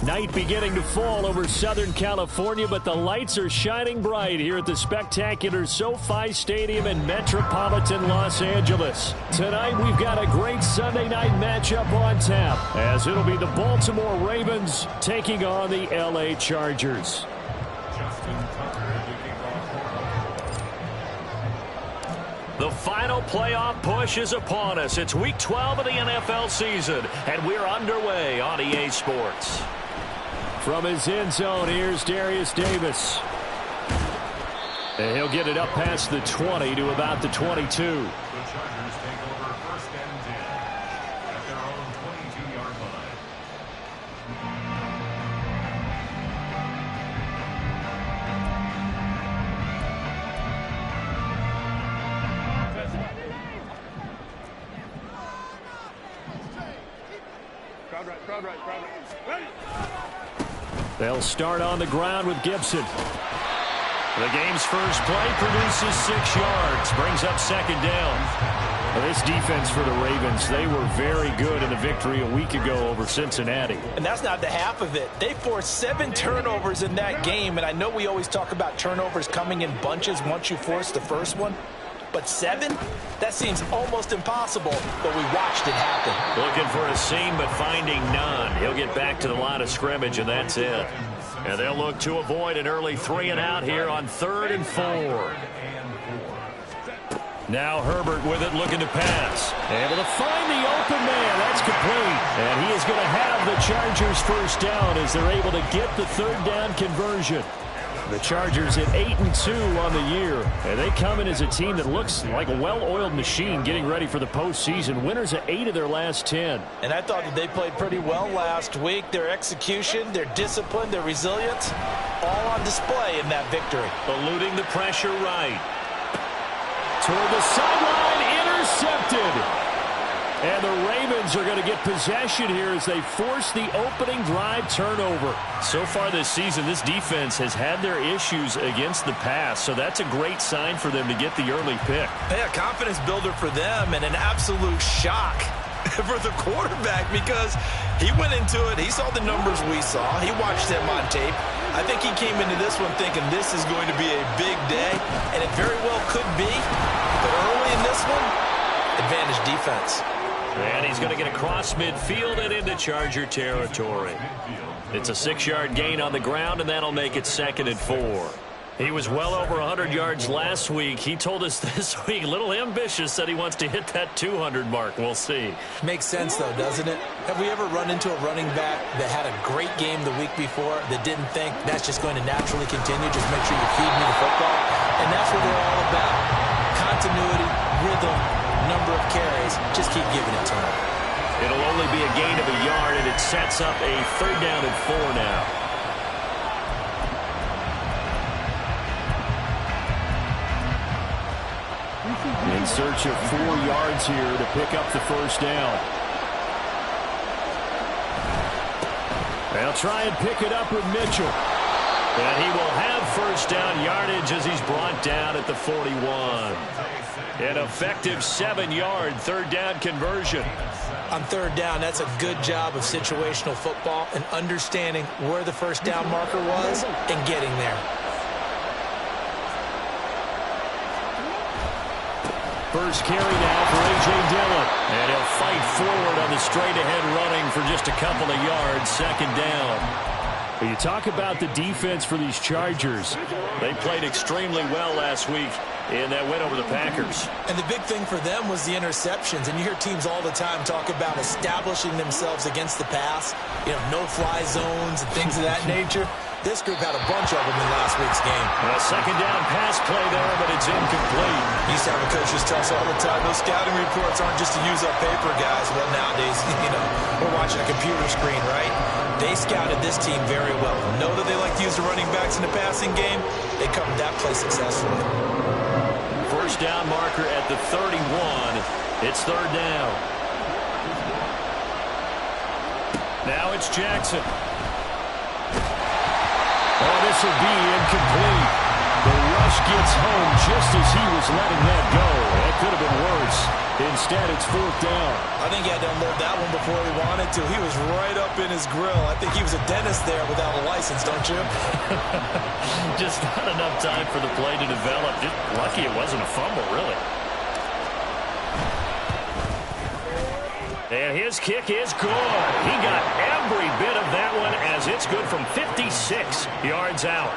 Night beginning to fall over Southern California, but the lights are shining bright here at the spectacular SoFi Stadium in metropolitan Los Angeles. Tonight, we've got a great Sunday night matchup on tap, as it'll be the Baltimore Ravens taking on the LA Chargers. The final playoff push is upon us. It's Week 12 of the NFL season, and we're underway on EA Sports. From his end zone, here's Darius Davis. And he'll get it up past the 20 to about the 22. The Chargers take over first and 10 at their own 22-yard line. Crowd right. Ready. They'll start on the ground with Gibson. The game's first play produces 6 yards, brings up second down. Well, this defense for the Ravens, they were very good in the victory a week ago over Cincinnati. And that's not the half of it. They forced 7 turnovers in that game, and I know we always talk about turnovers coming in bunches once you force the first one. But 7? That seems almost impossible, but we watched it happen. Looking for a seam, but finding none. He'll get back to the line of scrimmage, and that's it. And they'll look to avoid an early 3-and-out here on 3rd and 4. Now Herbert with it, looking to pass. Able to find the open man. That's complete. And he is going to have the Chargers first down as they're able to get the 3rd down conversion. The Chargers at 8-2 on the year, and they come in as a team that looks like a well-oiled machine getting ready for the postseason. Winners of 8 of their last 10. And I thought that they played pretty well last week. Their execution, their discipline, their resilience, all on display in that victory. Eluding the pressure right. Toward the sideline, intercepted. And the Ravens are going to get possession here as they force the opening drive turnover. So far this season, this defense has had their issues against the pass, so that's a great sign for them to get the early pick. Yeah, confidence builder for them and an absolute shock for the quarterback because he went into it. He saw the numbers we saw. He watched them on tape. I think he came into this one thinking this is going to be a big day, and it very well could be. But early in this one, advantage defense. And he's going to get across midfield and into Charger territory. It's a 6-yard gain on the ground, and that'll make it 2nd and 4. He was well over 100 yards last week. He told us this week, a little ambitious, said he wants to hit that 200 mark. We'll see. Makes sense, though, doesn't it? Have we ever run into a running back that had a great game the week before that didn't think that's just going to naturally continue? Just make sure you feed me the football. And that's what they're all about. Continuity, rhythm, number of carries. Just keep giving it to him. It'll only be a gain of a yard, and it sets up a 3rd down and 4 now. In search of 4 yards here to pick up the first down. They'll try and pick it up with Mitchell. And he will have first down yardage as he's brought down at the 41. An effective 7-yard 3rd down conversion. On 3rd down, that's a good job of situational football and understanding where the first down marker was and getting there. First carry now for A.J. Dillon. And he'll fight forward on the straight-ahead running for just a couple of yards. 2nd down. You talk about the defense for these Chargers. They played extremely well last week in that win over the Packers. And the big thing for them was the interceptions. And you hear teams all the time talk about establishing themselves against the pass. You know, no-fly zones and things of that nature. This group had a bunch of them in last week's game. A 2nd down pass play there, but it's incomplete. Used to have a coaches tell us all the time, those scouting reports aren't just to use up paper, guys. Well, nowadays, you know, we're watching a computer screen, right? They scouted this team very well. Know that they like to use the running backs in the passing game. They covered that play successfully. First down marker at the 31. It's 3rd down. Now it's Jackson. Oh, this will be incomplete. The rush gets home just as he was letting that go. That could have been worse. Instead, it's 4th down. I think he had to unload that one before he wanted to. He was right up in his grill. I think he was a dentist there without a license, don't you? Just not enough time for the play to develop. Just lucky it wasn't a fumble, really. And his kick is good. He got every bit of that one as it's good from 56 yards out.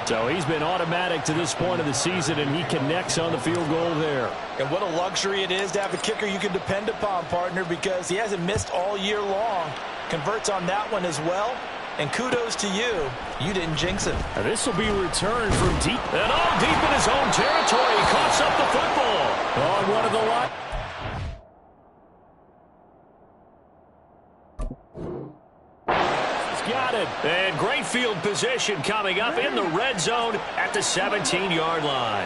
So he's been automatic to this point of the season, and he connects on the field goal there. And what a luxury it is to have a kicker you can depend upon, partner, because he hasn't missed all year long. Converts on that one as well. And kudos to you. You didn't jinx it. Now this will be returned from deep. And all deep in his own territory. He coughs up the football on one of the line. Got it. And great field position coming up in the red zone at the 17-yard line.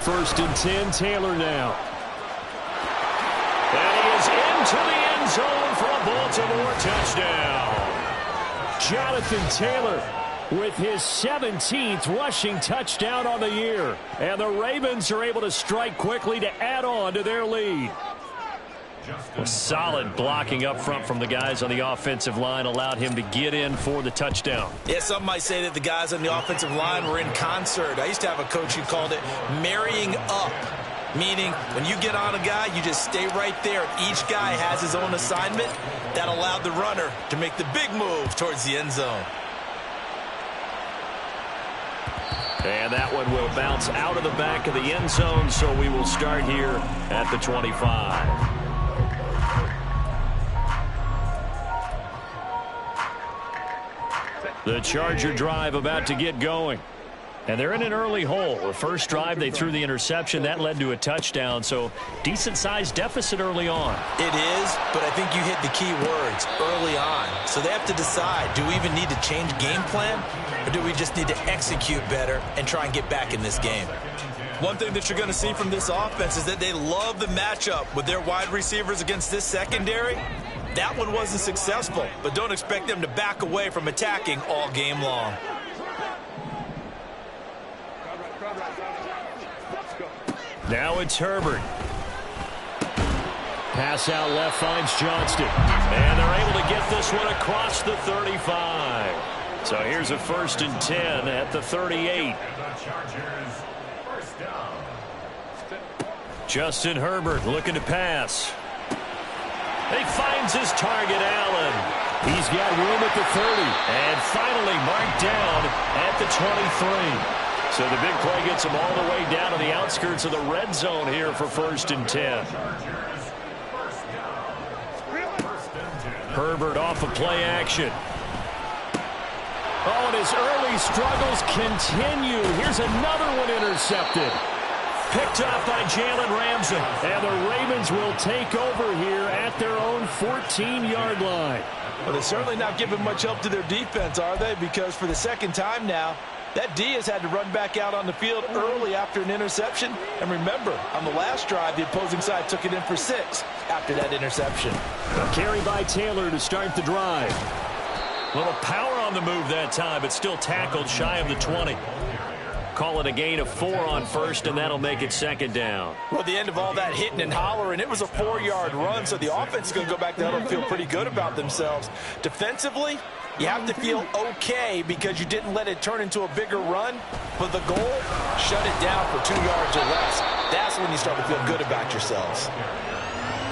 First and 10, Taylor now. And he is into the end zone for a Baltimore touchdown. Jonathan Taylor with his 17th rushing touchdown on the year. And the Ravens are able to strike quickly to add on to their lead. Well, solid blocking up front from the guys on the offensive line allowed him to get in for the touchdown. Yeah, some might say that the guys on the offensive line were in concert. I used to have a coach who called it marrying up, meaning when you get on a guy, you just stay right there. Each guy has his own assignment. That allowed the runner to make the big move towards the end zone. And that one will bounce out of the back of the end zone, so we will start here at the 25. The Charger drive about to get going. And they're in an early hole. The first drive, they threw the interception. That led to a touchdown, so decent-sized deficit early on. It is, but I think you hit the key words, early on. So they have to decide, do we even need to change game plan, or do we just need to execute better and try and get back in this game? One thing that you're going to see from this offense is that they love the matchup with their wide receivers against this secondary. That one wasn't successful, but don't expect them to back away from attacking all game long. Now it's Herbert. Pass out left finds Johnston. And they're able to get this one across the 35. So here's a 1st and 10 at the 38. Justin Herbert looking to pass. He finds his target, Allen. He's got room at the 30. And finally marked down at the 23. So the big play gets him all the way down to the outskirts of the red zone here for 1st and 10. Herbert off of play action. Oh, and his early struggles continue. Here's another one intercepted. Picked off by Jalen Ramsey. And the Ravens will take over here at their own 14-yard line. Well, they're certainly not giving much help to their defense, are they? Because for the second time now, that D has had to run back out on the field early after an interception. And remember, on the last drive, the opposing side took it in for 6 after that interception. A carry by Taylor to start the drive. A little power on the move that time, but still tackled shy of the 20. Call it a gain of 4 on first, and that'll make it 2nd down. Well, at the end of all that hitting and hollering, it was a 4-yard run, so the offense is going to go back to huddle and feel pretty good about themselves. Defensively, you have to feel okay because you didn't let it turn into a bigger run, but the goal, shut it down for 2 yards or less. That's when you start to feel good about yourselves.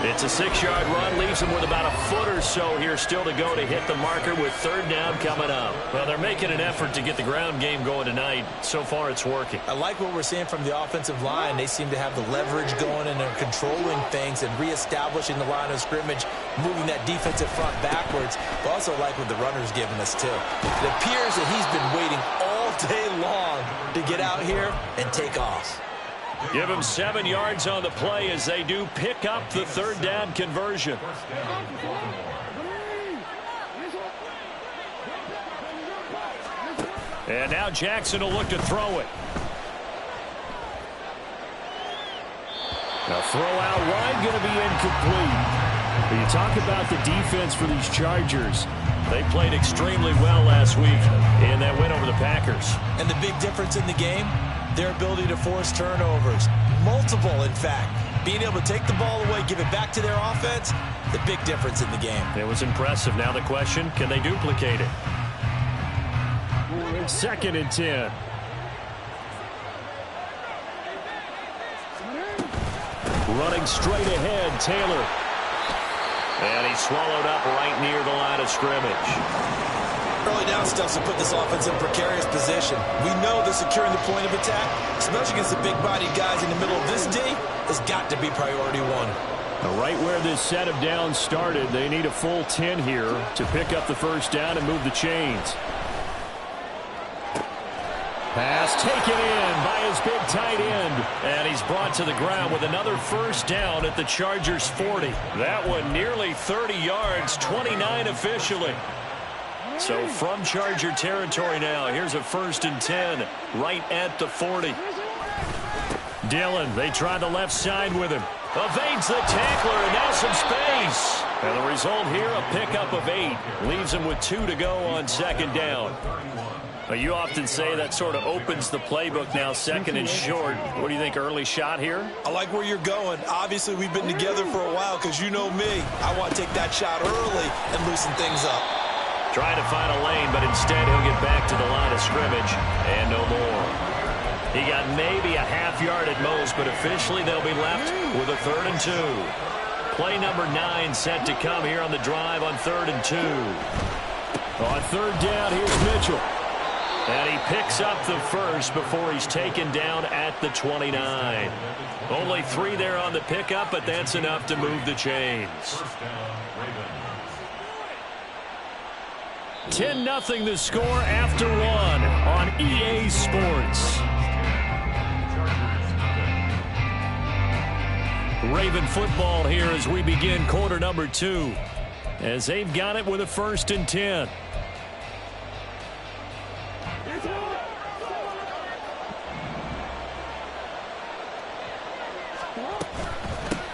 It's a 6-yard run, leaves them with about a foot or so here still to go to hit the marker with 3rd down coming up. Well, they're making an effort to get the ground game going tonight. So far, it's working. I like what we're seeing from the offensive line. They seem to have the leverage going, and they're controlling things and reestablishing the line of scrimmage, moving that defensive front backwards. But also like what the runner's giving us, too. It appears that he's been waiting all day long to get out here and take off. Give him 7 yards on the play as they do pick up the 3rd down conversion. And now Jackson will look to throw it. Now throw out wide, going to be incomplete. You talk about the defense for these Chargers. They played extremely well last week in that win over the Packers. And the big difference in the game, their ability to force turnovers. Multiple, in fact. Being able to take the ball away, give it back to their offense, the big difference in the game. It was impressive. Now the question, can they duplicate it? 2nd and 10. Running straight ahead, Taylor. And he's swallowed up right near the line of scrimmage. Early down stuff to put this offense in precarious position. We know that securing the point of attack, especially against the big-bodied guys in the middle of this D, has got to be priority one. Right where this set of downs started, they need a full 10 here to pick up the first down and move the chains. Pass taken in by his big tight end. And he's brought to the ground with another first down at the Chargers 40. That one nearly 30 yards, 29 officially. So from Charger territory now, here's a 1st and 10 right at the 40. Dillon, they try the left side with him. Evades the tackler, and now some space. And the result here, a pickup of 8. Leaves him with 2 to go on 2nd down. You often say that sort of opens the playbook now, 2nd and short. What do you think, early shot here? I like where you're going. Obviously, we've been together for a while because you know me. I want to take that shot early and loosen things up. Trying to find a lane, but instead he'll get back to the line of scrimmage and no more. He got maybe a half yard at most, but officially they'll be left with a 3rd and 2. Play number 9 set to come here on the drive on 3rd and 2. On 3rd down, here's Mitchell. And he picks up the first before he's taken down at the 29. Only 3 there on the pickup, but that's enough to move the chains. 10-0 the score after 1 on EA Sports. Raven football here as we begin quarter number 2. As they've got it with a 1st and 10.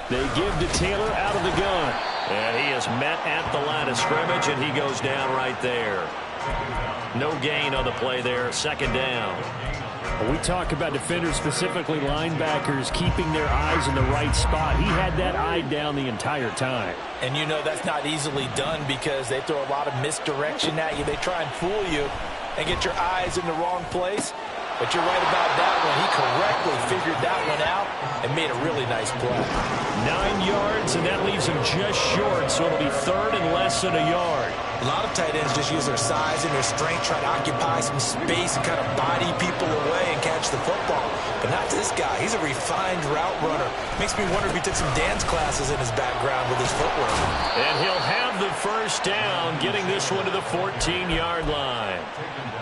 They give to Taylor out of the gun. And he is met at the line of scrimmage, and he goes down right there. No gain on the play there. 2nd down. We talk about defenders, specifically linebackers, keeping their eyes in the right spot. He had that eye down the entire time. And you know that's not easily done because they throw a lot of misdirection at you. They try and fool you and get your eyes in the wrong place. But you're right about that one. He correctly figured that one out and made a really nice play. 9 yards, and that leaves him just short, so it'll be 3rd and less than a yard. A lot of tight ends just use their size and their strength, try to occupy some space and kind of body people away and catch the football. But not this guy. He's a refined route runner. Makes me wonder if he took some dance classes in his background with his footwork. And he'll have the first down, getting this one to the 14-yard line.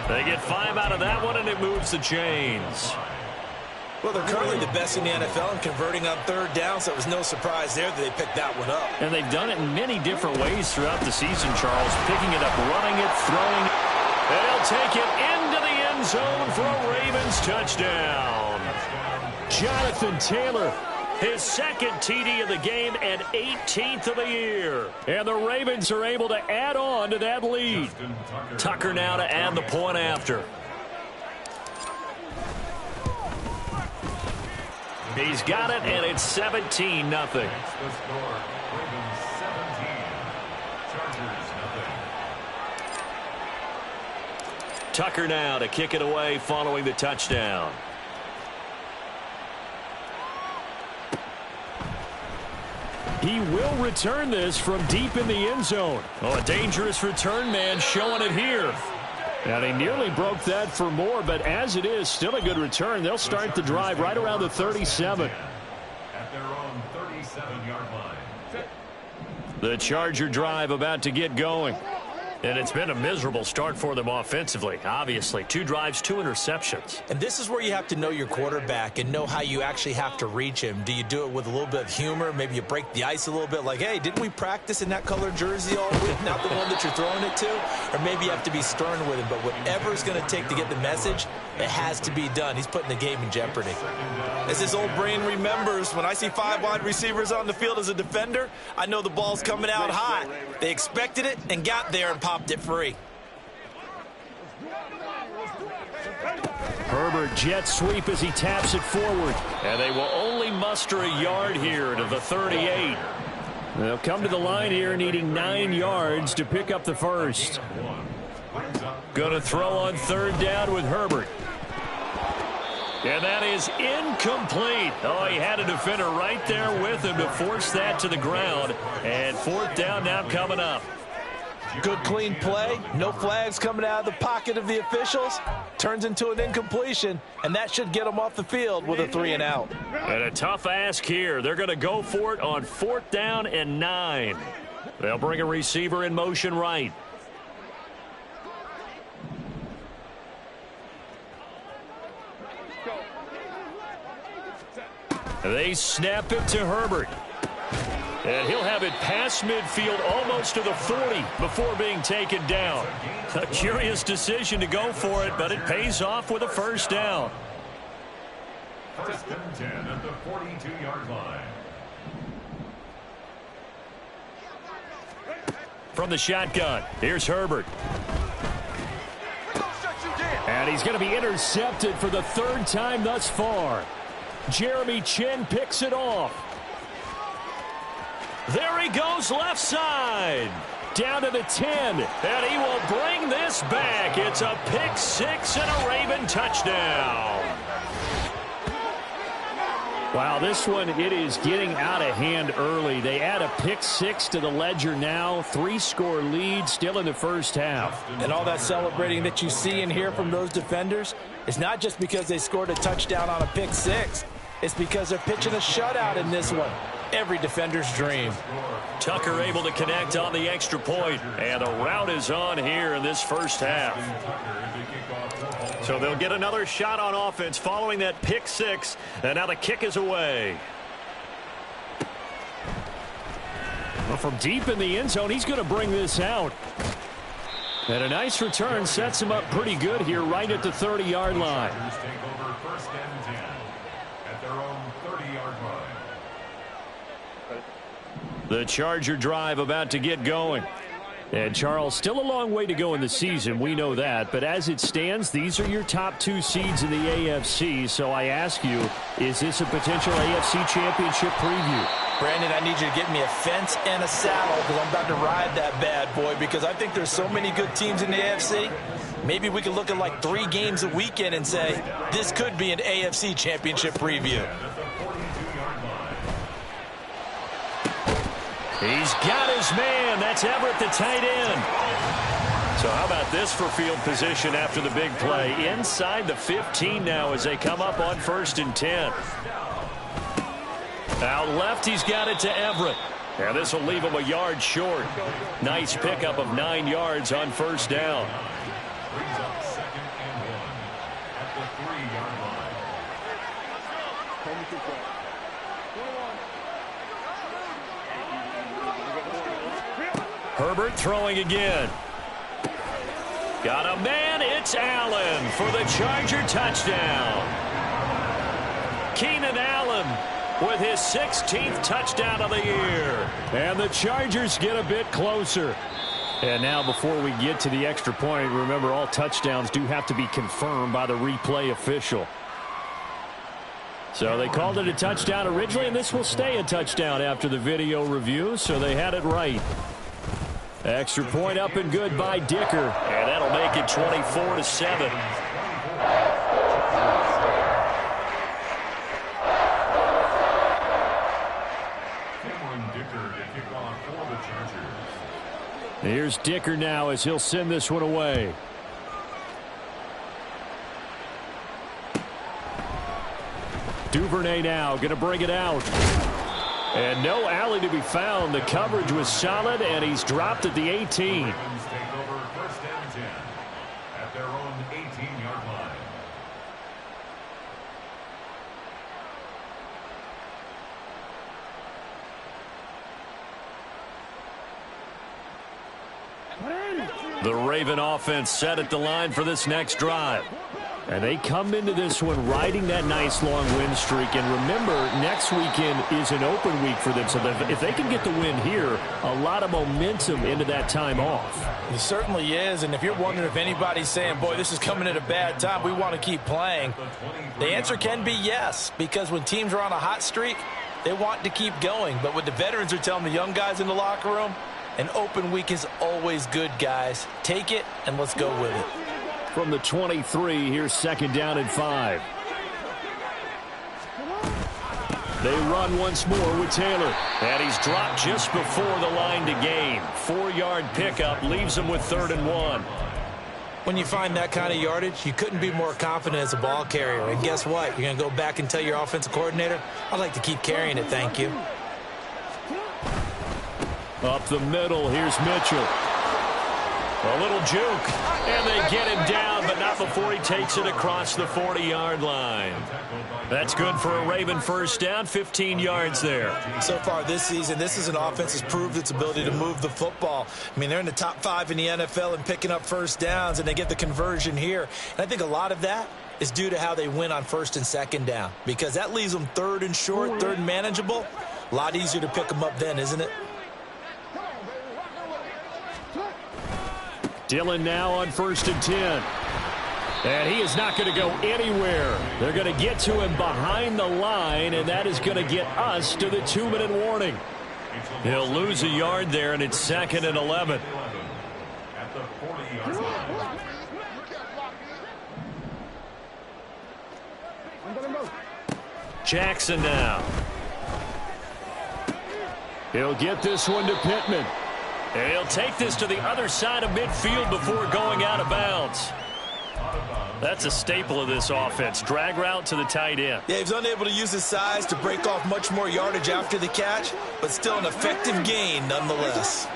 They get 5 out of that one, and it moves the chains. Well, they're currently the best in the NFL in converting on 3rd down, so it was no surprise there that they picked that one up. And they've done it in many different ways throughout the season, Charles. Picking it up, running it, throwing it. And he'll take it into the end zone for a Ravens touchdown. Jonathan Taylor, his 2nd TD of the game and 18th of the year. And the Ravens are able to add on to that lead. Tucker now to add the point after. He's got it, and it's 17-0. Tucker now to kick it away following the touchdown. He will return this from deep in the end zone. Oh, a dangerous return man showing it here. And he nearly broke that for more, but as it is, still a good return. They'll start the drive right around the 37. At their own 37-yard line. The Charger drive about to get going. And it's been a miserable start for them offensively, obviously. 2 drives, 2 interceptions. And this is where you have to know your quarterback and know how you actually have to reach him. Do you do it with a little bit of humor? Maybe you break the ice a little bit like, hey, didn't we practice in that colored jersey all week? Not the one that you're throwing it to? Or maybe you have to be stern with him. But whatever it's going to take to get the message, it has to be done. He's putting the game in jeopardy. As his old brain remembers, when I see 5 wide receivers on the field as a defender, I know the ball's coming out hot. They expected it and got there and popped it free. Herbert jet sweep as he taps it forward. And they will only muster a yard here to the 38. They'll come to the line here needing 9 yards to pick up the first. Going to throw on 3rd down with Herbert. And that is incomplete. Oh, he had a defender right there with him to force that to the ground. And 4th down now coming up. Good, clean play. No flags coming out of the pocket of the officials. Turns into an incompletion, and that should get them off the field with a 3 and out. And a tough ask here. They're going to go for it on 4th down and 9. They'll bring a receiver in motion right. They snap it to Herbert. And he'll have it past midfield almost to the 40 before being taken down. A curious decision to go for it, but it pays off with a 1st down. 1st and 10 at the 42-yard line. From the shotgun, here's Herbert. And he's going to be intercepted for the 3rd time thus far. Jeremy Chinn picks it off. There he goes left side. Down to the 10. And he will bring this back. It's a pick 6 and a Raven touchdown. Wow, this one, it is getting out of hand early. They add a pick 6 to the ledger now. 3-score lead still in the first half. And all that celebrating that you see and hear from those defenders is not just because they scored a touchdown on a pick 6. It's because they're pitching a shutout in this one. Every defender's dream. Tucker able to connect on the extra point. And the route is on here in this first half. So they'll get another shot on offense following that pick 6. And now the kick is away. Well, from deep in the end zone, he's going to bring this out. And a nice return sets him up pretty good here right at the 30-yard line. The Charger drive about to get going. And Charles, still a long way to go in the season. We know that. But as it stands, these are your top 2 seeds in the AFC. So I ask you, is this a potential AFC championship preview? Brandon, I need you to get me a fence and a saddle because I'm about to ride that bad boy because I think there's so many good teams in the AFC. Maybe we could look at like 3 games a weekend and say, this could be an AFC championship preview. He's got his man. That's Everett, the tight end. So how about this for field position after the big play? Inside the 15 now as they come up on 1st and 10. Out left, he's got it to Everett. And this will leave him a yard short. Nice pickup of 9 yards on 1st down. Brings up 2nd and 1 at the 3-yard line. Herbert throwing again. Got a man. It's Allen for the Charger touchdown. Keenan Allen with his 16th touchdown of the year. And the Chargers get a bit closer. And now before we get to the extra point, remember all touchdowns do have to be confirmed by the replay official. So they called it a touchdown originally, and this will stay a touchdown after the video review, so they had it right. Extra point up and good by Dicker. And that'll make it 24-7. Here's Dicker now as he'll send this one away. Duvernay now going to bring it out. And no alley to be found. The coverage was solid, and he's dropped at the 18. at their own 18-yard line. The Raven offense set at the line for this next drive. And they come into this one riding that nice long win streak. And remember, next weekend is an open week for them. So if they can get the win here, a lot of momentum into that time off. It certainly is. And if you're wondering if anybody's saying, boy, this is coming at a bad time, we want to keep playing, the answer can be yes. Because when teams are on a hot streak, they want to keep going. But what the veterans are telling the young guys in the locker room, an open week is always good, guys. Take it, and let's go with it. From the 23, here's 2nd down and 5. They run once more with Taylor. And he's dropped just before the line to gain. 4-yard pickup leaves him with 3rd and 1. When you find that kind of yardage, you couldn't be more confident as a ball carrier. And guess what? You're going to go back and tell your offensive coordinator, I'd like to keep carrying it, thank you. Up the middle, here's Mitchell. A little juke, and they get him down, but not before he takes it across the 40-yard line. That's good for a Raven first down, 15 yards there. So far this season, this is an offense that's proved its ability to move the football. I mean, they're in the top 5 in the NFL and picking up first downs, and they get the conversion here. And I think a lot of that is due to how they win on 1st and 2nd down, because that leaves them 3rd and short, 3rd and manageable. A lot easier to pick them up then, isn't it? Dillon now on 1st and 10. And he is not going to go anywhere. They're going to get to him behind the line, and that is going to get us to the 2-minute warning. He'll lose a yard there, and it's 2nd and 11. At the 40-yard line. Jackson now. He'll get this one to Pittman. And he'll take this to the other side of midfield before going out of bounds. That's a staple of this offense. Drag route to the tight end. Yeah, he's unable to use his size to break off much more yardage after the catch, but still an effective gain nonetheless.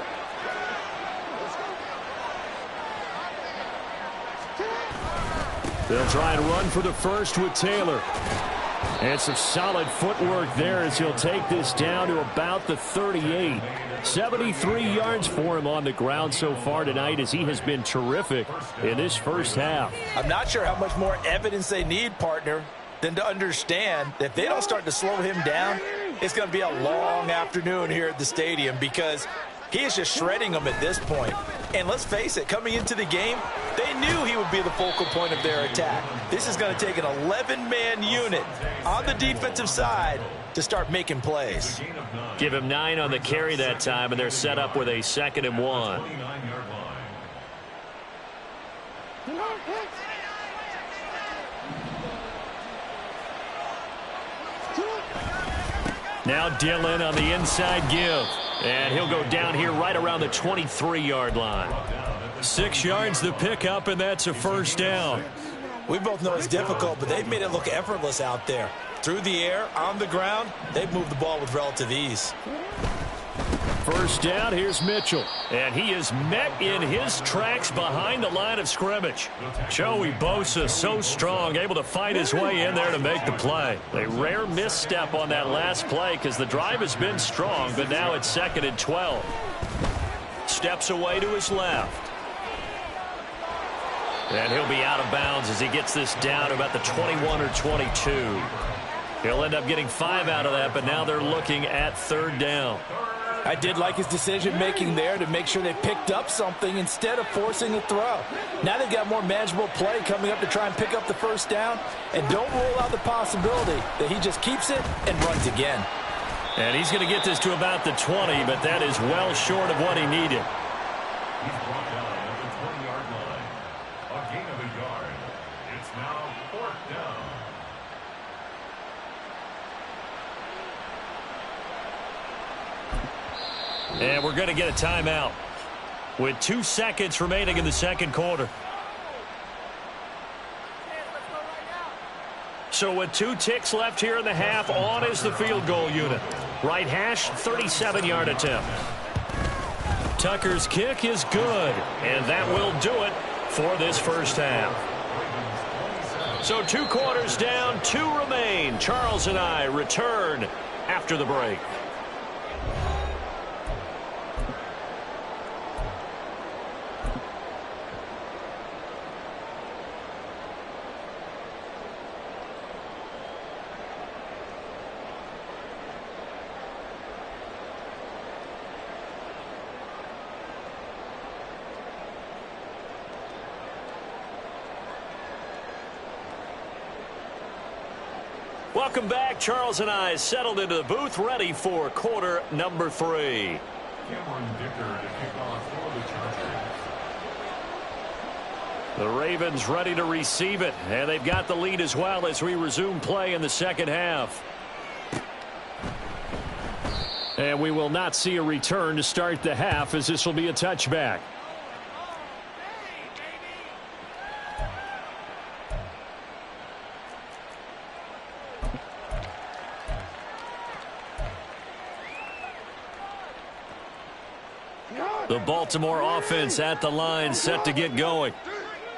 They'll try and run for the first with Taylor. And some solid footwork there as he'll take this down to about the 38. 73 yards for him on the ground so far tonight as he has been terrific in this first half. I'm not sure how much more evidence they need, partner, than to understand that if they don't start to slow him down, it's going to be a long afternoon here at the stadium because he is just shredding them at this point. And let's face it, coming into the game, they knew he would be the focal point of their attack. This is going to take an 11-man unit on the defensive side to start making plays. Give him 9 on the carry that time, and they're set up with a 2nd and 1. Now Dillon on the inside give. And he'll go down here right around the 23-yard line. 6 yards the pickup, and that's a first down. We both know it's difficult, but they've made it look effortless out there. Through the air, on the ground, they've moved the ball with relative ease. First down, here's Mitchell. And he is met in his tracks behind the line of scrimmage. Joey Bosa so strong, able to fight his way in there to make the play. A rare misstep on that last play because the drive has been strong, but now it's 2nd and 12. Steps away to his left. And he'll be out of bounds as he gets this down to about the 21 or 22. He'll end up getting 5 out of that, but now they're looking at 3rd down. I did like his decision-making there to make sure they picked up something instead of forcing a throw. Now they've got more manageable play coming up to try and pick up the first down, and don't rule out the possibility that he just keeps it and runs again. And he's going to get this to about the 20, but that is well short of what he needed. He's brought down at the 20-yard line. A gain of a yard. It's now 4th down. And we're going to get a timeout with 2 seconds remaining in the second quarter. So with 2 ticks left here in the half, on is the field goal unit. Right hash, 37-yard attempt. Tucker's kick is good, and that will do it. for this first half. So 2 quarters down, 2 remain. Charles and I return after the break. Welcome back. Charles and I settled into the booth, ready for quarter number 3. Cameron Dicker to kick off for the Chargers. The Ravens ready to receive it, and they've got the lead as well as we resume play in the second half. And we will not see a return to start the half, as this will be a touchback. The Baltimore offense at the line, set to get going.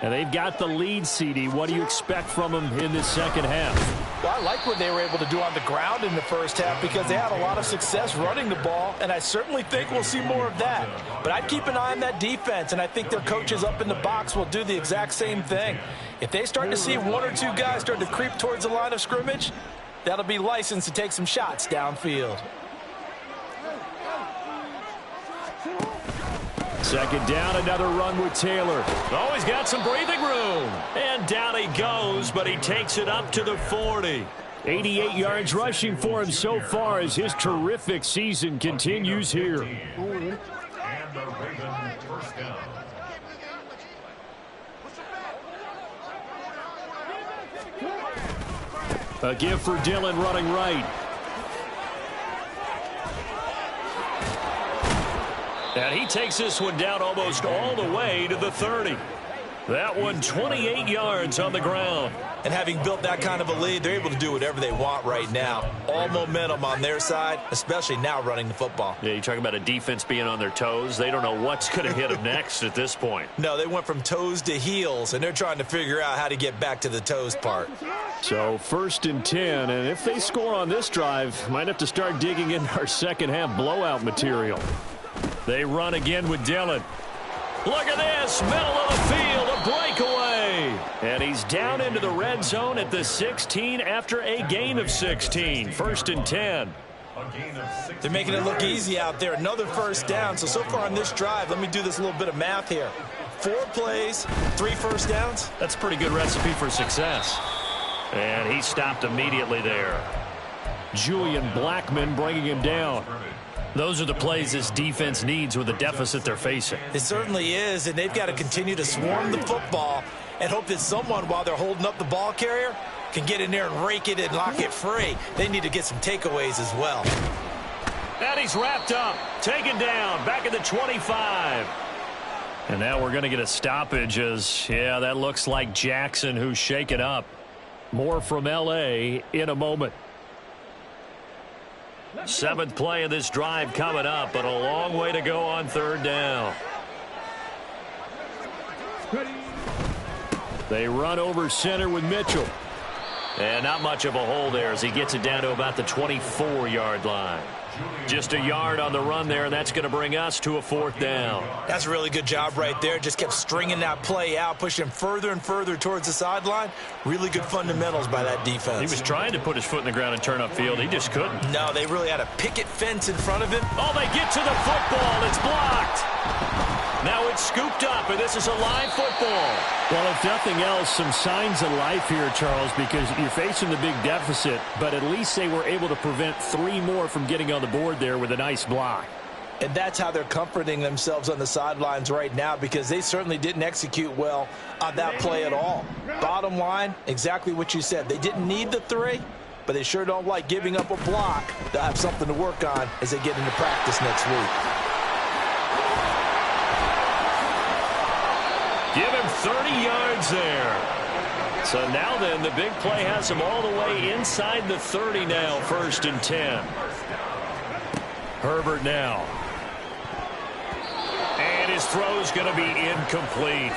And they've got the lead, CD. What do you expect from them in this second half? Well, I like what they were able to do on the ground in the first half because they had a lot of success running the ball, and I certainly think we'll see more of that. But I'd keep an eye on that defense, and I think their coaches up in the box will do the exact same thing. If they start to see 1 or 2 guys start to creep towards the line of scrimmage, that'll be licensed to take some shots downfield. Second down, another run with Taylor. Oh, he's got some breathing room. And down he goes, but he takes it up to the 40. 88 yards rushing for him so far as his terrific season continues here. And the Ravens first down. A give for Dillon running right. And he takes this one down almost all the way to the 30. That one 28 yards on the ground. And having built that kind of a lead, they're able to do whatever they want right now. All momentum on their side, especially now running the football. Yeah, you talk about a defense being on their toes. They don't know what's going to hit them next at this point. No, they went from toes to heels, and they're trying to figure out how to get back to the toes part. So 1st and 10, and if they score on this drive, might have to start digging in our second half blowout material. They run again with Dillon. Look at this, middle of the field, a breakaway. And he's down into the red zone at the 16 after a gain of 16. 1st and 10. They're making it look easy out there. Another first down. So far on this drive, let me do this little bit of math here. 4 plays, 3 first downs. That's a pretty good recipe for success. And he stopped immediately there. Julian Blackmon bringing him down. Those are the plays this defense needs with the deficit they're facing. It certainly is, and they've got to continue to swarm the football and hope that someone, while they're holding up the ball carrier, can get in there and rake it and lock it free. They need to get some takeaways as well. And he's wrapped up, taken down, back at the 25. And now we're going to get a stoppage as, yeah, that looks like Jackson who's shaken up. More from L.A. in a moment. 7th play of this drive coming up, but a long way to go on 3rd down. They run over center with Mitchell. And not much of a hole there as he gets it down to about the 24-yard line. Just a yard on the run there, and that's going to bring us to a 4th down. That's a really good job right there. Just kept stringing that play out, pushing him further and further towards the sideline. Really good fundamentals by that defense. He was trying to put his foot in the ground and turn upfield. He just couldn't. No, they really had a picket fence in front of him. Oh, they get to the football. It's blocked. Now it's scooped up, and this is a live football. Well, if nothing else, some signs of life here, Charles, because you're facing the big deficit, but at least they were able to prevent 3 more from getting on the board there with a nice block. And that's how they're comforting themselves on the sidelines right now, because they certainly didn't execute well on that play at all. Bottom line, exactly what you said. They didn't need the 3, but they sure don't like giving up a block. They'll have something to work on as they get into practice next week. Give him 30 yards there. So now then, the big play has him all the way inside the 30 now, 1st and 10. Herbert now. And his throw's going to be incomplete.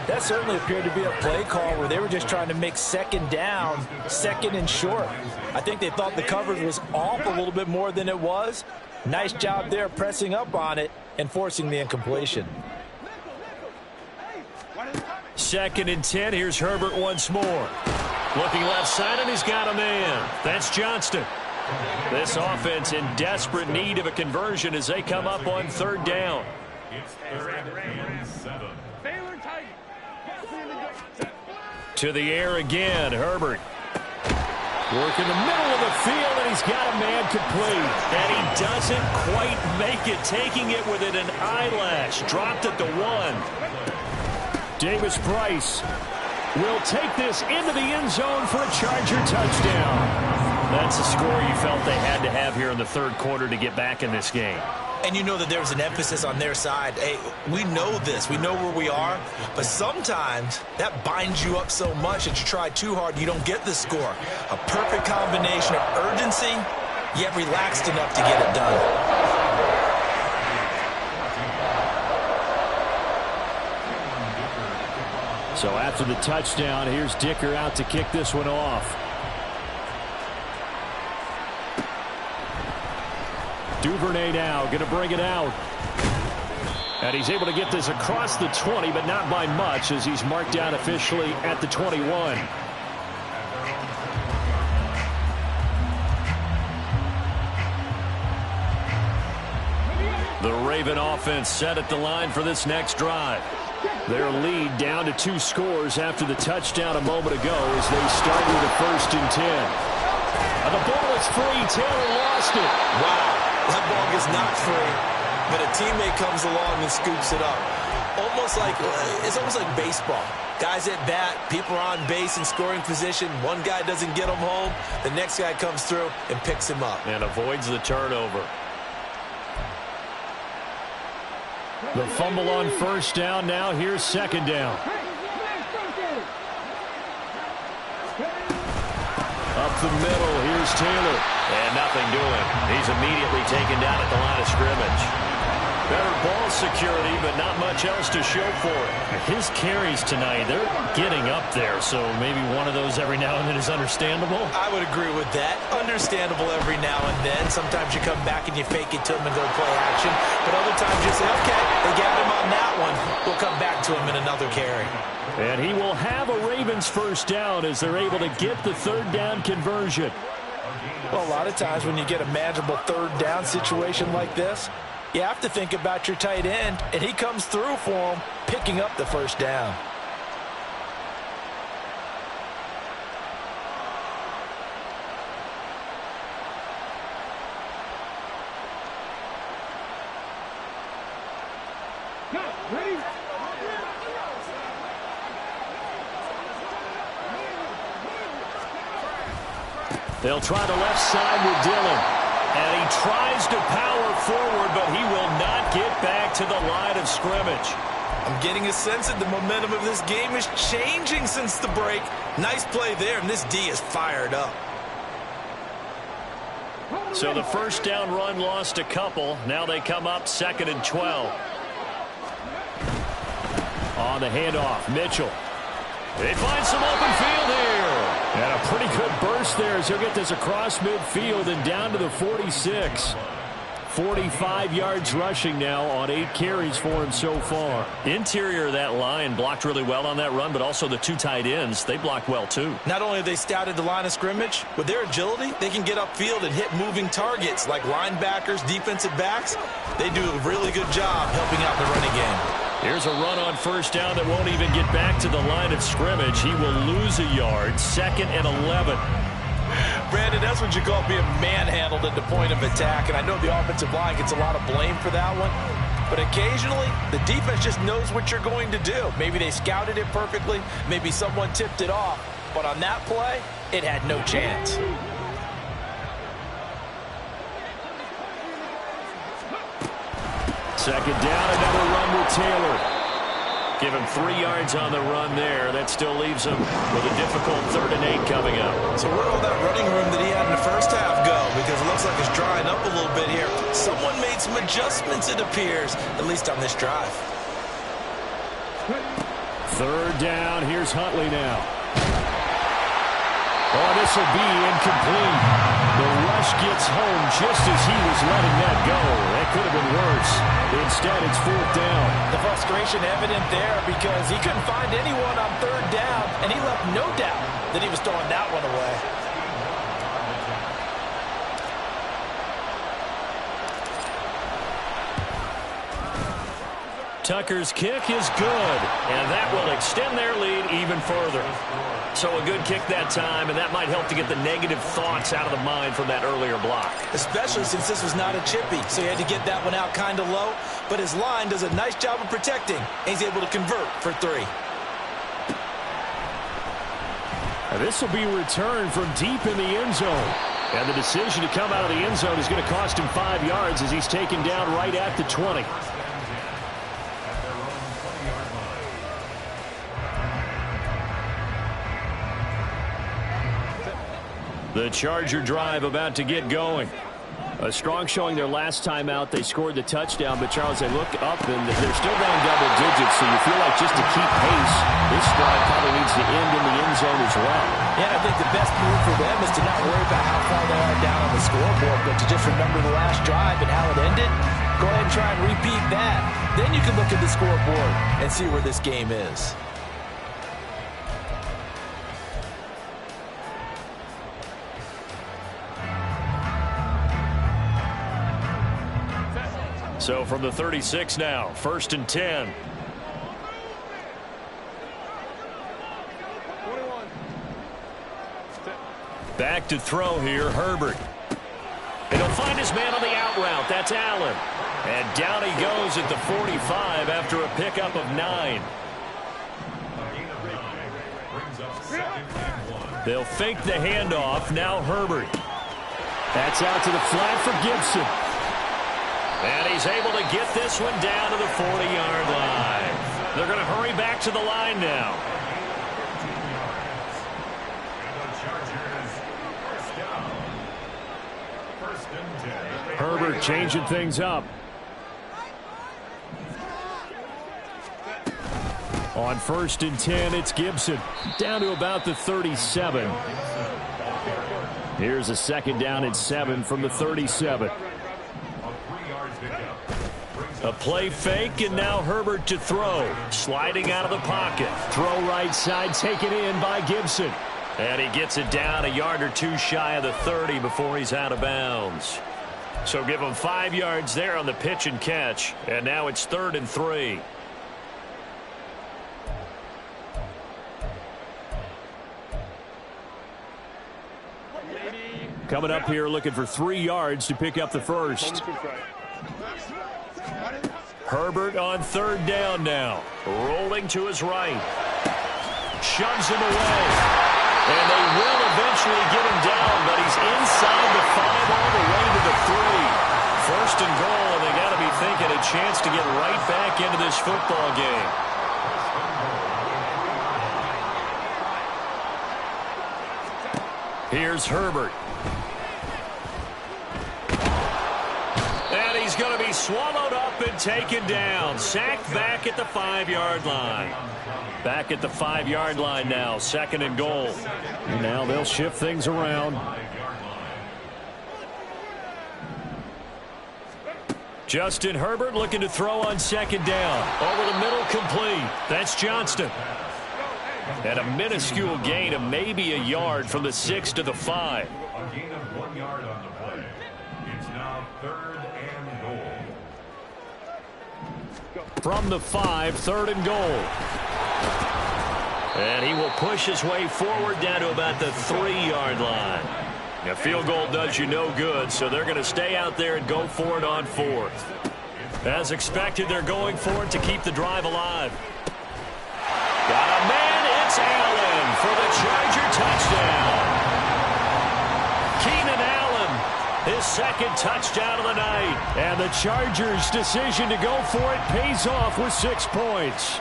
That certainly appeared to be a play call where they were just trying to make second down, second and short. I think they thought the coverage was off a little bit more than it was. Nice job there pressing up on it and forcing the incompletion. 2nd and 10. Here's Herbert once more. Looking left side, and he's got a man. That's Johnston. This offense in desperate need of a conversion as they come up on 3rd down. It's 3rd and 7. To the air again, Herbert. Working the middle of the field, and he's got a man complete. And he doesn't quite make it, taking it within an eyelash. Dropped at the 1. Davis Price will take this into the end zone for a Charger touchdown. That's a score you felt they had to have here in the 3rd quarter to get back in this game. And you know that there's an emphasis on their side. Hey, we know this. We know where we are. But sometimes that binds you up so much that you try too hard, you don't get the score. A perfect combination of urgency, yet relaxed enough to get it done. So after the touchdown, here's Dicker out to kick this one off. Duvernay now going to bring it out. And he's able to get this across the 20, but not by much as he's marked down officially at the 21. The Raven offense set at the line for this next drive. Their lead down to 2 scores after the touchdown a moment ago as they start with a 1st and 10. And the ball is free. Taylor lost it. Wow. That ball is not free, but a teammate comes along and scoops it up. It's almost like baseball. Guys at bat, people are on base in scoring position. One guy doesn't get him home. The next guy comes through and picks him up. And avoids the turnover. The fumble on 1st down. Now here's 2nd down. Up the middle, here's Taylor. And nothing doing. He's immediately taken down at the line of scrimmage. Better ball security, but not much else to show for it. His carries tonight, they're getting up there, so maybe one of those every now and then is understandable. I would agree with that. Understandable every now and then. Sometimes you come back and you fake it to him and go play action. But other times you say, okay, they got him on that one. We'll come back to him in another carry. And he will have a Ravens 1st down as they're able to get the 3rd down conversion. Well, a lot of times when you get a manageable 3rd down situation like this, you have to think about your tight end, and he comes through for him, picking up the 1st down. Ready? They'll try the left side with Dillon. And he tries to power forward, but he will not get back to the line of scrimmage. I'm getting a sense that the momentum of this game is changing since the break. Nice play there, and this D is fired up. So the 1st down run lost a couple. Now they come up 2nd and 12. On the handoff, Mitchell. They find some open field here. And a pretty good burst there as he'll get this across midfield and down to the 46. 45 yards rushing now on 8 carries for him so far. Interior of that line blocked really well on that run, but also the 2 tight ends, they blocked well too. Not only have they scouted the line of scrimmage, with their agility, they can get upfield and hit moving targets like linebackers, defensive backs. They do a really good job helping out the running game. Here's a run on 1st down that won't even get back to the line of scrimmage. He will lose a yard. 2nd and 11. Brandon, that's what you call being manhandled at the point of attack. And I know the offensive line gets a lot of blame for that one. But occasionally, the defense just knows what you're going to do. Maybe they scouted it perfectly. Maybe someone tipped it off. But on that play, it had no chance. Second down, another run with Taylor. Give him 3 yards on the run there. That still leaves him with a difficult 3rd and 8 coming up. So where'd all that running room that he had in the first half go? Because it looks like it's drying up a little bit here. Someone made some adjustments, it appears, at least on this drive. Third down. Here's Huntley now. Oh, this will be incomplete. The rush gets home just as he was letting that go. That could have been worse. Instead, it's fourth down. The frustration evident there because he couldn't find anyone on third down, and he left no doubt that he was throwing that one away. Tucker's kick is good, and that will extend their lead even further. So a good kick that time, and that might help to get the negative thoughts out of the mind from that earlier block. Especially since this was not a chippy, so he had to get that one out kind of low. But his line does a nice job of protecting, and he's able to convert for 3. And this will be returned from deep in the end zone. And the decision to come out of the end zone is going to cost him 5 yards as he's taken down right at the 20. The Charger drive about to get going. A strong showing their last time out. They scored the touchdown, but Charles, they look up and they're still down double digits, so you feel like just to keep pace, this drive probably needs to end in the end zone as well. Yeah, I think the best move for them is to not worry about how far they are down on the scoreboard, but to just remember the last drive and how it ended. Go ahead and try and repeat that. Then you can look at the scoreboard and see where this game is. So from the 36 now, 1st and 10. 21. Back to throw here, Herbert. And he'll find his man on the out route. That's Allen. And down he goes at the 45 after a pickup of 9. They'll fake the handoff. Now Herbert. That's out to the flat for Gibson. And he's able to get this one down to the 40-yard line. They're going to hurry back to the line now. Herbert changing things up. On 1st and 10, it's Gibson. Down to about the 37. Here's a 2nd down and 7 from the 37. A play fake, and now Herbert to throw. Sliding out of the pocket. Throw right side, taken in by Gibson. And he gets it down a yard or two shy of the 30 before he's out of bounds. So give him 5 yards there on the pitch and catch. And now it's 3rd and 3. Coming up here looking for 3 yards to pick up the first. Herbert on 3rd down now. Rolling to his right. Shoves him away. And they will eventually get him down, but he's inside the 5 all the way to the 3. 1st and goal, and they got to be thinking a chance to get right back into this football game. Here's Herbert. And he's going to be swallowed up and taken down. Sacked back at the 5-yard line. Back at the 5-yard line now. 2nd and goal. And now they'll shift things around. Justin Herbert looking to throw on 2nd down. Over the middle, complete. That's Johnston. And a minuscule gain of maybe a yard from the 6 to the 5. A gain of 1 yard on the play. It's now 3rd and goal. From the 5, 3rd and goal. And he will push his way forward down to about the 3-yard line. A field goal does you no good, so they're going to stay out there and go for it on 4th. As expected, they're going for it to keep the drive alive. Got a man. It's Allen for the Charger touchdown. Keenan Allen, his 2nd touchdown of the night. And the Chargers' decision to go for it pays off with 6 points.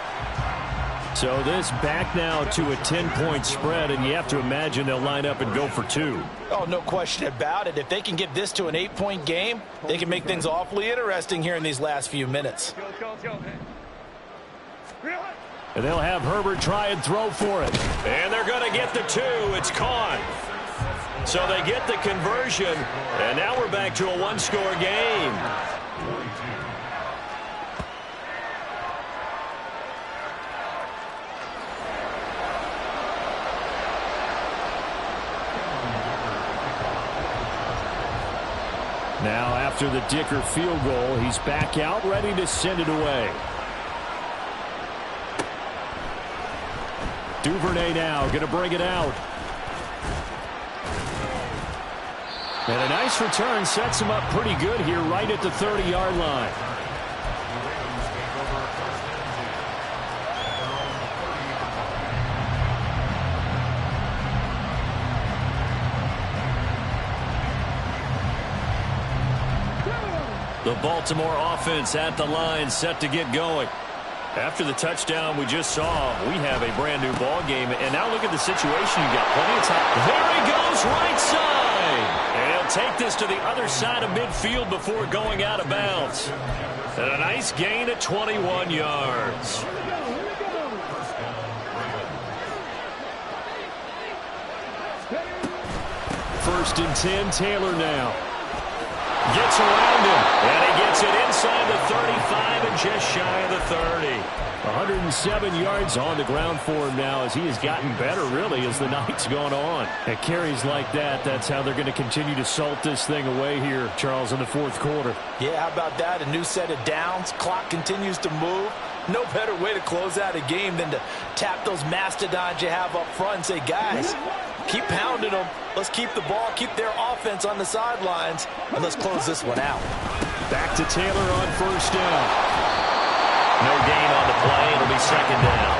So this back now to a 10-point spread, and you have to imagine they'll line up and go for 2. Oh, no question about it. If they can get this to an 8-point game, they can make things awfully interesting here in these last few minutes. And they'll have Herbert try and throw for it. And they're going to get the 2. It's caught. So they get the conversion, and now we're back to a one-score game. Now, after the Dicker field goal, he's back out, ready to send it away. Duvernay now going to bring it out. And a nice return sets him up pretty good here right at the 30-yard line. The Baltimore offense at the line, set to get going. After the touchdown we just saw, we have a brand new ball game. And now look at the situation. You got plenty of time. There he goes, right side. And he'll take this to the other side of midfield before going out of bounds. And a nice gain at 21 yards. First and 10, Taylor now. Gets around him, and he gets it inside the 35 and just shy of the 30. 107 yards on the ground for him now as he has gotten better, really, as the night's gone on. At carries like that, that's how they're going to continue to salt this thing away here, Charles, in the fourth quarter. Yeah, how about that? A new set of downs. Clock continues to move. No better way to close out a game than to tap those mastodons you have up front and say, guys, keep pounding them. Let's keep the ball, keep their offense on the sidelines, and let's close this one out. Back to Taylor on first down. No gain on the play. It'll be second down.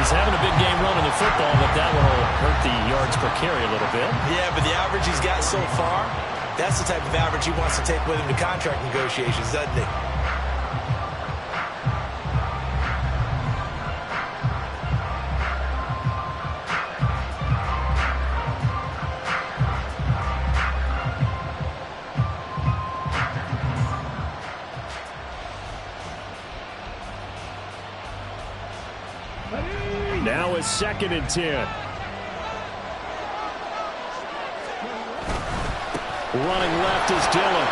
He's having a big game running the football, but that one will hurt the yards per carry a little bit. Yeah, but the average he's got so far, that's the type of average he wants to take with him to contract negotiations, doesn't he? Now it's second and 10. Running left is Dillon.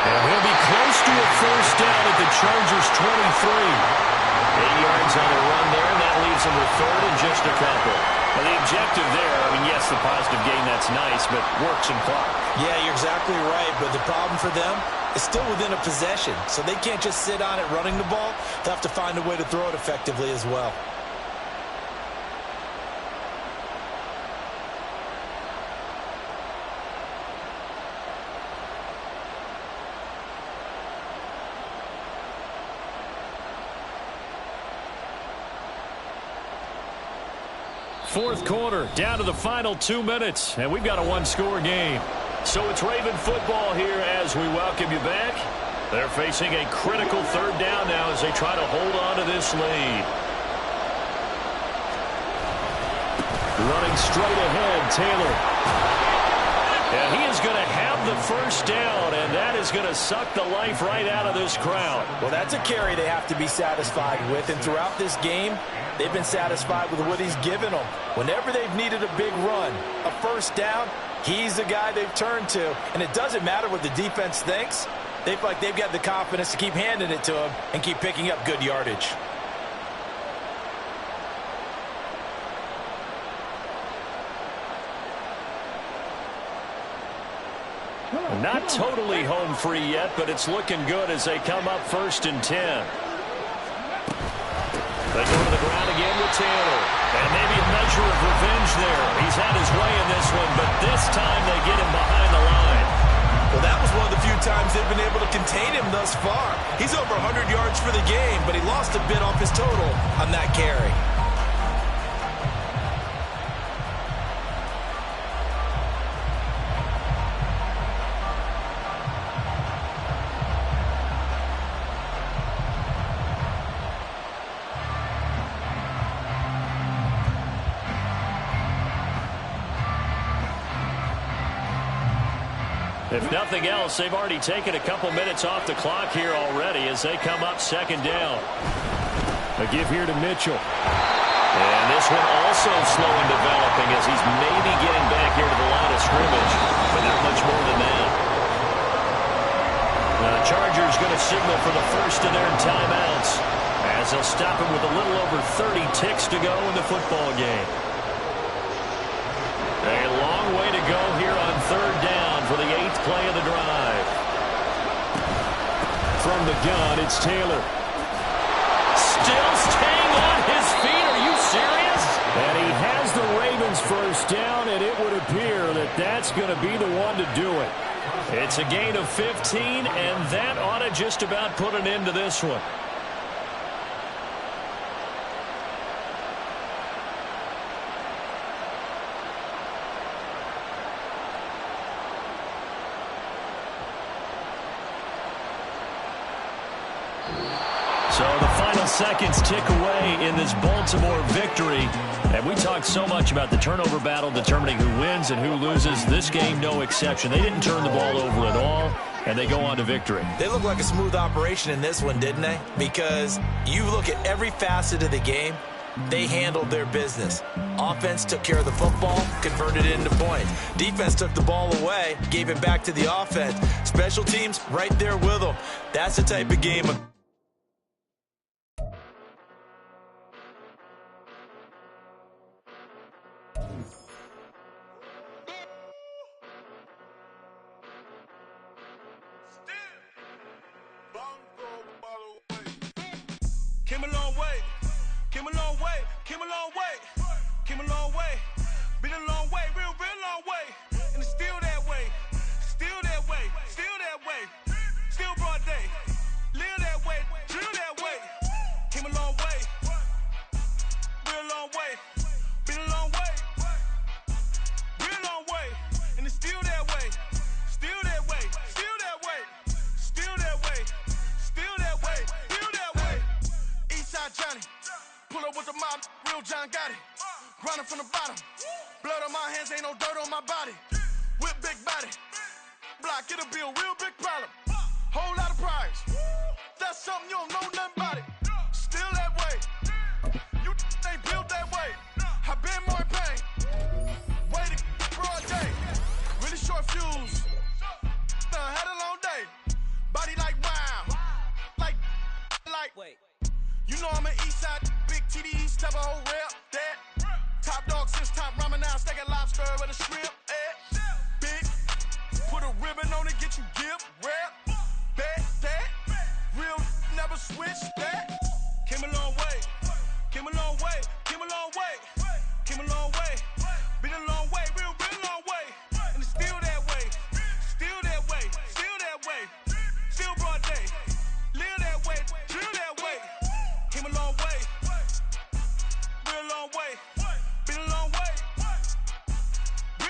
And he'll be close to a first down at the Chargers' 23. 8 yards on the run there, and that leaves them with third and just a couple. Well, the objective there, I mean, yes, the positive gain, that's nice, but works and clock. Yeah, you're exactly right, but the problem for them is still within a possession, so they can't just sit on it running the ball. They'll have to find a way to throw it effectively as well. Fourth quarter, down to the final 2 minutes, and we've got a one-score game. So it's Raven football here as we welcome you back. They're facing a critical third down now as they try to hold on to this lead. Running straight ahead, Taylor. And he is going to have the first down, and that is going to suck the life right out of this crowd. Well, that's a carry they have to be satisfied with, and throughout this game, they've been satisfied with what he's given them. Whenever they've needed a big run, a first down, he's the guy they've turned to. And it doesn't matter what the defense thinks. They feel like they've got the confidence to keep handing it to him and keep picking up good yardage. Not totally home free yet, but it's looking good as they come up first and 10. They go to the ground again with Taylor. And maybe a measure of revenge there. He's had his way in this one, but this time they get him behind the line. Well, that was one of the few times they've been able to contain him thus far. He's over 100 yards for the game, but he lost a bit off his total on that carry. If nothing else, they've already taken a couple minutes off the clock here already as they come up second down. A give here to Mitchell. And this one also slow in developing as he's maybe getting back here to the line of scrimmage, but not much more than that. The Chargers going to signal for the first of their timeouts as they'll stop him with a little over 30 ticks to go in the football game. A long way to go here on third down for the 8th play of the drive. From the gun, it's Taylor. Still staying on his feet. Are you serious? And he has the Ravens first down, and it would appear that that's going to be the one to do it. It's a gain of 15, and that ought to just about put an end to this one. So the final seconds tick away in this Baltimore victory. And we talked so much about the turnover battle determining who wins and who loses. This game, no exception. They didn't turn the ball over at all, and they go on to victory. They look like a smooth operation in this one, didn't they? Because you look at every facet of the game, they handled their business. Offense took care of the football, converted it into points. Defense took the ball away, gave it back to the offense. Special teams right there with them. That's the type of game of Came a long way, came a long way, came a long way, came a long way, been a long way, real long way, and it's still that way, still that way, still that way, still broad day, live that way, drill that way, came a long way, real long way, been a long way, real long way, and it's still that way, still that way, still that way, still that way, still that way, still that way. Eastside Johnny, pull up with the mob, real John Gotti. Grinding from the bottom, blood on my hands, ain't no dirt on my body. Whip big body, block, it'll be a real big problem. Whole lot of priors, that's something you don't know nothing about it. Still that way, you ain't built that way. I been more in pain, way to broad day. Really short fuse, had a long day. Body like wow, like. Wait. You know I'm an Eastside, big TDE, step a whole rep, that. Top dog since top ramen now, steak and lobster with a shrimp, Big, put a ribbon on it, get you give, rep, bet, that. Real, never switch, that. Came a long way, came a long way, came a long way.